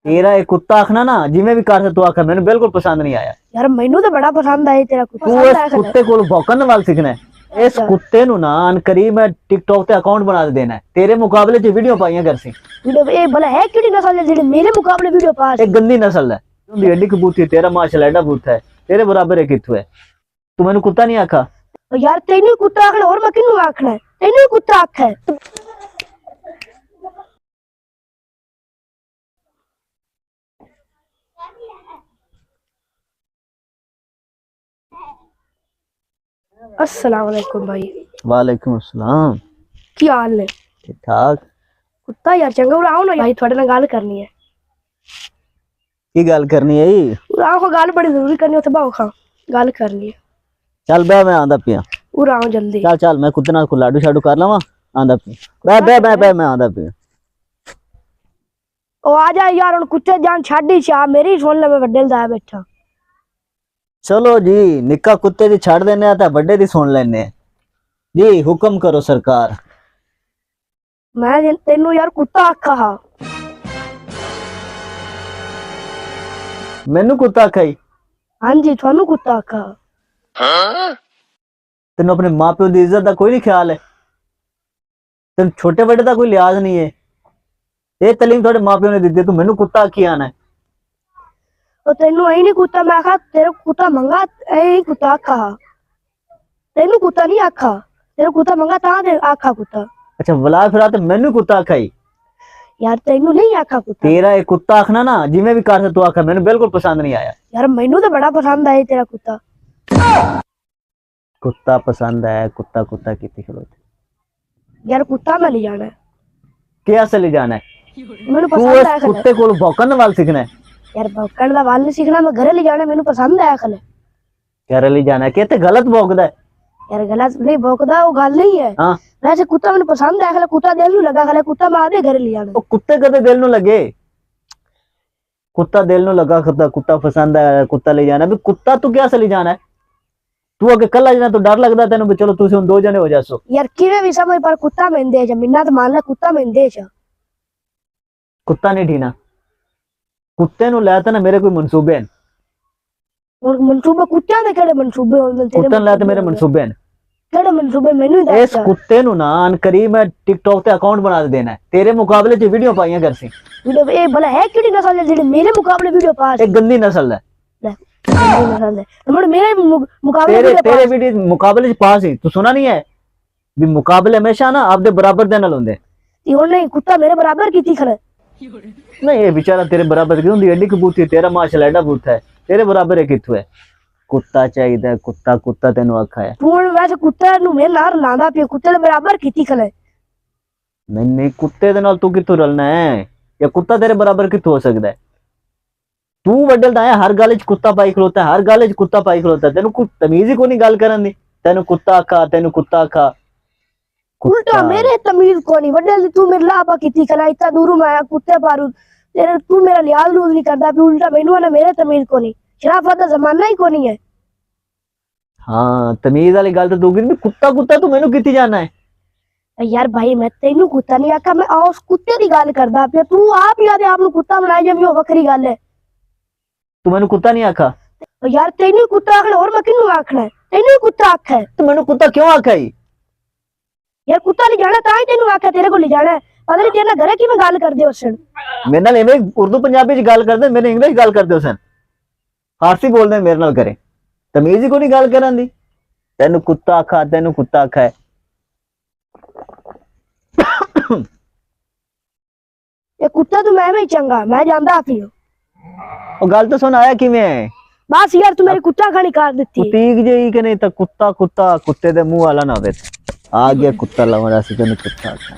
तेरा एक कुत्ता आखना ना जिमें भी कर तू आखा मैंने बिल्कुल पसंद नहीं आया यार मैनू तो बड़ा पसंद आया तेरा कुत्ता। तू इस कुत्ते को भौंकन वाल सीखना है। इस कुत्ते नु ना अनकरीब मैं टिकटॉक ते अकाउंट बना देना है तेरे मुकाबले च वीडियो पाइयां कर सी वीडियो ए भला है केड़ी नस्ल है जेडी मेरे मुकाबले वीडियो पास एक गंदी नस्ल है उंदी एडी कबूती तेरा माशाल्लाह एडा बूथा है तेरे बराबर है किथु है तू मैंने कुत्ता नहीं आखा यार तेनू कुत्ता आखना और मैं किन्नू आखना है तेनू कुत्ता आखा है। अस्सलाम वालेकुम भाई। वालेकुम अस्सलाम की हाल ने? ठीक ठाक कुत्ता यार चंगा उरा आओ ना भाई थोड़े नाल गल करनी है। की गल करनी है उरा आओ गल बड़ी जरूरी करनी उथे बाओ खा गल करनी है। चल बे मैं आंदा पिया उरा आओ जल्दी चल चल मैं कुत्ते नाल लाडू शाडू कर लवा आंदा पिया बे मैं आंदा पिया ओ आ जा यार हुन कुत्ते जान छाड़ ही छा मेरी सुन ले मैं वड्डे दा बैठा। चलो जी निक्का कुत्ते दी छड़ देने आ ता बड़े दी सुन लेने जी हुक्म करो सरकार। मैं तेनू यार कुत्ता आखा हा मैनू कुत्ता खाई हां जी थानू कुत्ता आखा तेन अपने मां प्यो की इज्जत का कोई नहीं ख्याल है तेन छोटे बड़े का कोई लिहाज नहीं है ये तलीम थोड़े मां प्यो ने दी तू मैनू कुत्ता आखी आना है तो तेनू यही नहीं कुत्ता मैं आखा तेरे कुत्ता मंगा यही कुत्ता आखा हा तेनू कुत्ता नहीं आखा तेरे कुत्ता मंगा ता दे आखा कुत्ता। अच्छा बुला फिरा तो मैनू कुत्ता आखाई यार तेनू नहीं आखा कुत्ता तेरा एक कुत्ता आखना ना जिमें भी कर तू आखा मैंने बिल्कुल पसंद नहीं आया। यार मैनू तो बड़ा पसंद आया तेरा कुत्ता। कुत्ता पसंद है कुत्ता कुत्ता की खलोते यार कुत्ता मैं ले जाना है क्या से ले जाना है मैनू तू पसंद इस आया कुत्ते को भौंकन वाल सीखना है। यार भौंकण दा वाल नहीं सीखना मैं घरे ले जाना मैनू पसंद आया खले घर ले जाना है कहते गलत भौंकदा है यार गलत नहीं भौंकदा वो गल नहीं है। हाँ वैसे कुत्ता मैनू पसंद आया खले कुत्ता दिल नू लगा खले कुत्ता मैं आदे घरे ले जाना। वो कुत्ते कदे दिल नु लगे कुत्ता दिल नु लगा कुत्ता कुत्ता पसंद है कुत्ता ले जाना भी कुत्ता तू क्या से ले जाना है तू अगे कला जाना तो डर लगदा तेन भी चलो तुम दो जने हो जासो यार किवे भी समझ पर कुत्ता मैं दे जा मिन्ना तो मान ले कुत्ता मैं दे जा कुत्ता नहीं ठीना कुत्ते नु ले ना मेरे कोई मंसूबे हैं और मंसूबे कुत्ते दे केड़े मंसूबे होंदे तेरे कुत्ते ले मेरे मंसूबे हैं केड़े मंसूबे मैनू ही इस दस कुत्ते नु ना अनकरीब मैं टिकटॉक ते अकाउंट बना देना है तेरे मुकाबले च वीडियो पाइयां कर सी वीडियो ए भला है केड़ी नस्ल है जेडी मेरे मुकाबले वीडियो पास एक गंदी नस्ल है गंदी नस्ल है तो मेरे मुकाबले तेरे वीडियो तेरे वीडियो मुकाबले च पास ही तू सुना नहीं है भी मुकाबले हमेशा ना आपदे बराबर दे नाल हुंदे ये नहीं कुत्ता मेरे बराबर कीती खड़े नहीं ये बेचारा तेरे बराबर क्यों दी एडी कबूती तेरा माशाल्लाह एडा बूथा है तेरे बराबर है किथु है कुत्ता चाहिए कुत्ता कुत्ता तेनू आखा है तू वैसे कुत्ते नु मेरे नाल लांदा पे कुत्ते दे बराबर कीती खड़े नहीं नहीं कुत्ते दे नाल तू किथों रलना है या कुत्ता तेरे बराबर किथों हो सकदा है तू वड्डल दा है हर गल च कुत्ता पाई खलोता है हर गल च कुत्ता पाई खलोता है तेनू कोई तमीज ही कोई नहीं गल करन दी तेनू कुत्ता आखा तेनू कुत्ता आखा उल्टा मेरे तमीज को नहीं वड्डल तू मेरे लापा कीती खला इतना दूर मैं आया कुत्ते पारू तेरे तू मेरा लिहाज लूज नहीं करदा फिर उल्टा मैनू ना मेरे तमीज को नहीं शराफत का जमाना ही को नहीं है। हाँ तमीज वाली गल तो तू की कुत्ता कुत्ता तू मैनू कित्ती जाना है यार भाई मैं तेनू कुत्ता नहीं आखा मैं उस कुत्ते दी गल करदा पे तू आप ही आदे आप नु कुत्ता बनाए जब वो वखरी गल है तू मैनू कुत्ता नहीं आखा यार तेनू कुत्ता आखना और मैं किन्नू आखना है तेनू कुत्ता आखा है तो मैनू कुत्ता क्यों आखा ही यार कुत्ता ले जाना ता ही तेनू आखा तेरे को ले जाना है पता नहीं तेरे घरे की मैं गल कर दे उसन मेरे नाल एवें उर्दू पंजाबी च गल करदे मेरे इंग्लिश गल करदे उसन फारसी बोलदे मेरे नाल करे तमीज ही कोई नहीं गल करन दी तेनू कुत्ता आखा है ये कुत्ता तो मैं भी चंगा मैं जानदा आपी ओ गल तो सुन आया किवें है बस यार तू मेरी कुत्ता खानी कर देती कुतीक जेही कि नहीं तो कुत्ता कुत्ता कुत्ते दे मुंह वाला ना होवे आ गया कुत्ता लवड़ा से तेनू कुत्ता आखा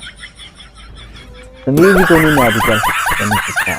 तमीज ही कोई नहीं मैं भी कर तेनू कुत्ता